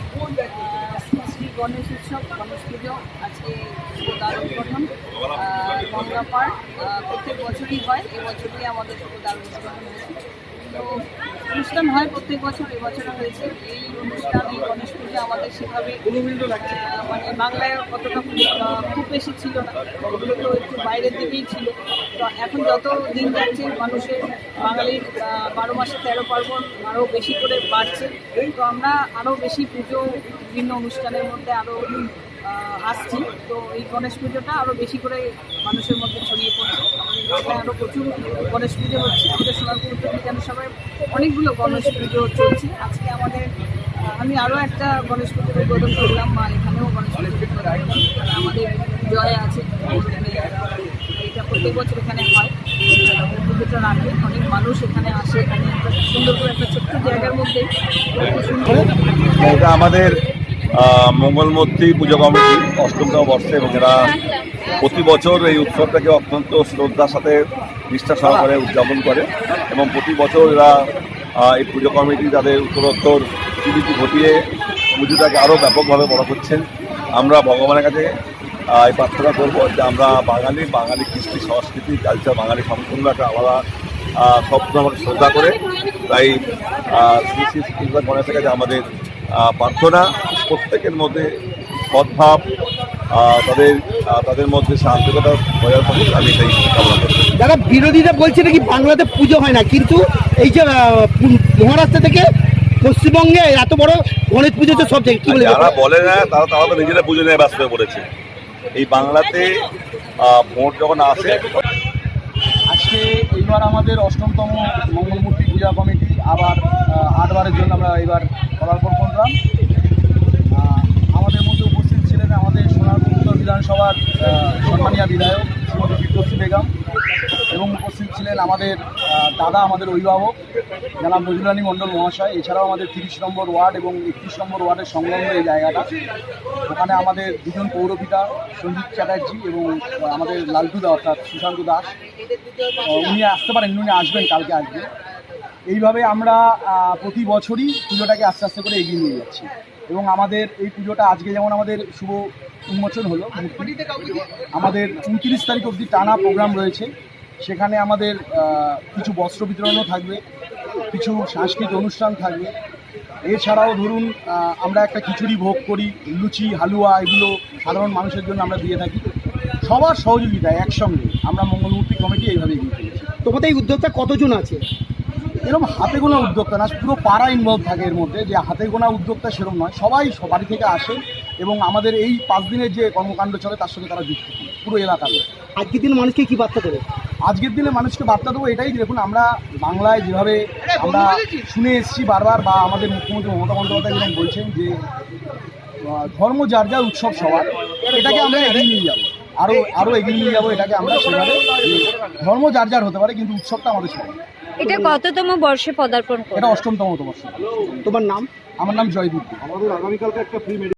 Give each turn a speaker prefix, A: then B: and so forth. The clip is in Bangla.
A: শ্রী শ্রী গণেশ উৎসব, গণেশ পুজো আজকে দ্বার উদ্বোধন গঙ্গাপাড় প্রত্যেক বছরই হয়। এবছরই আমাদের দ্বার উদ্বোধন হয়েছে। তো অনুষ্ঠান হয় প্রত্যেক বছর, এবছরও হয়েছে। এই অনুষ্ঠান, এই গণেশ পুজো আমাদের সেভাবে মানে বাংলায় কতটা খুব বেশি ছিল না, ওগুলো তো একটু বাইরের দিকেই ছিল। তো এখন যত দিন যাচ্ছে মানুষের বাঙালির 12 মাসে 13 পার্বণ আরও বেশি করে বাড়ছে। তো আমরা আরও বেশি পুজো বিভিন্ন অনুষ্ঠানের মধ্যে আরও আসছি। তো এই গণেশ পুজোটা আরও বেশি করে মানুষের মধ্যে ছড়িয়ে পড়ছে। আমাদের বাংলায় আরও প্রচুর গণেশ পুজো হচ্ছে। আমাদের সোনারপুর উত্তর বিধানসভায় অনেকগুলো গণেশ পুজো চলছে। আজকে আমাদের আমি আরও একটা গণেশ পুজোর উদ্বোধন করলাম, বা এখানেও গণেশ পুজোর উদ্বোধন আমাদের জয় আছে। এটা প্রত্যেক বছর এখানে হয়, পুজোটা রাখে, অনেক মানুষ এখানে আসে। এখানে একটা সুন্দর করে একটা ছোট্ট জায়গার মধ্যে
B: এটা আমাদের মঙ্গলমূর্তি পুজো কমিটি অষ্টমতম বর্ষে, এবং এরা প্রতি বছর এই উৎসবটাকে অত্যন্ত শ্রদ্ধার সাথে নিষ্ঠা সহকারে উদযাপন করে, এবং প্রতি বছর এরা এই পুজো কমিটি তাদের উত্তরোত্তর স্বীকৃতি ঘটিয়ে পুজোটাকে আরও ব্যাপকভাবে বড় করছেন। আমরা ভগবানের কাছে এই প্রার্থনা করবো যে আমরা বাঙালি কৃষ্টি সংস্কৃতি কালচার, বাঙালি সম্পূর্ণ একটা আলাদা শব্দ আমাকে শ্রদ্ধা করে। তাই শ্রী শ্রী কৃষ্ণ গণেশের কাছে আমাদের প্রার্থনা প্রত্যেকের মধ্যে সদ্ভাব, তাদের মধ্যে শান্তিকতা বজায় থাকুক, আমি এটাই কামনা করি।
C: দাদা, বিরোধীরা বলছে নাকি বাংলাতে পুজো হয় না, কিন্তু এই যে মহারাষ্ট্র থেকে পশ্চিমবঙ্গে এত বড় গণেশ পুজো তো সব জায়গায়, কি বলে
B: যারা বলে না তারা তো নিজেরা পুজো নিয়ে ব্যস্ত হয়ে পড়েছে। এই বাংলাতে ভোট যখন আসে,
D: আজকে এইবার আমাদের অষ্টমতম মঙ্গলমূর্তি পূজা কমিটি আবার 8 বারের জন্য আমরা এইবার পদার্পণ করলাম। আমাদের মধ্যে উপস্থিত ছিলেন আমাদের সোনারপুর উত্তর বিধানসভার সম্মানীয় বিধায়ক শ্রীমতী ফিরদৌসী বেগম, এবং উপস্থিত ছিলেন আমাদের দাদা, আমাদের অভিভাবক জনাব নজরুল মণ্ডল মহাশয়। এছাড়াও আমাদের 30 নম্বর ওয়ার্ড এবং 31 নম্বর ওয়ার্ডের সংলগ্ন এই জায়গাটা, ওখানে আমাদের দুজন পৌরপিতা সঞ্জিত চ্যাটার্জি এবং আমাদের লালটুদা অর্থাৎ সুশান্ত দাস। উনি আসতে পারেন, উনি আসবেন, কালকে আসবেন। এইভাবে আমরা প্রতি বছরই পুজোটাকে আস্তে আস্তে করে এগিয়ে নিয়ে যাচ্ছি, এবং আমাদের এই পুজোটা আজকে যেমন আমাদের শুভ উন্মোচন হলো, আমাদের 29 তারিখ অবধি টানা প্রোগ্রাম রয়েছে। সেখানে আমাদের কিছু বস্ত্র বিতরণও থাকবে, কিছু সাংস্কৃতিক অনুষ্ঠান থাকবে। এছাড়াও ধরুন আমরা একটা খিচুড়ি ভোগ করি, লুচি, হালুয়া, এগুলো সাধারণ মানুষের জন্য আমরা দিয়ে থাকি। সবার সহযোগিতায় একসঙ্গে আমরা মঙ্গলমূর্তি কমিটি এইভাবে এগিয়ে চলেছি।
C: তোমাদের এই উদ্যোক্তা কতজন আছে?
D: এরকম হাতে গোনা উদ্যোক্তা না, পুরো পাড়া ইনভলভ থাকে এর মধ্যে। যে হাতে গোনা উদ্যোক্তা সেরকম নয়, সবাই বাড়ি থেকে আসে, এবং আমাদের এই 5 দিনের যে কর্মকাণ্ড চলে তার সঙ্গে তারা যুক্ত থাকে পুরো এলাকার।
C: আজকের দিনে মানুষকে কি বার্তা দেবে?
D: আজকের দিনে মানুষকে বার্তা দেবো এটাই, দেখুন আমরা বাংলায় যেভাবে আমরা শুনে এসেছি বারবার, বা আমাদের মুখ্যমন্ত্রী মমতা বন্দ্যোপাধ্যায় যেরকম বলছেন যে ধর্ম যার যার, উৎসব সবার, এটাকে আমরা এগিয়ে নিয়ে যাবো, আরও এগিয়ে নিয়ে যাবো এটাকে আমরা সেভাবে। ধর্ম যার যার হতে পারে, কিন্তু উৎসবটা আমাদের সবার।
E: এটা কততম বর্ষে পদার্পণ?
D: এটা অষ্টমতম বর্ষ।
C: তোমার নাম?
D: আমার নাম জয়দীপ। আমাদের আগামীকালকে একটা ফ্রি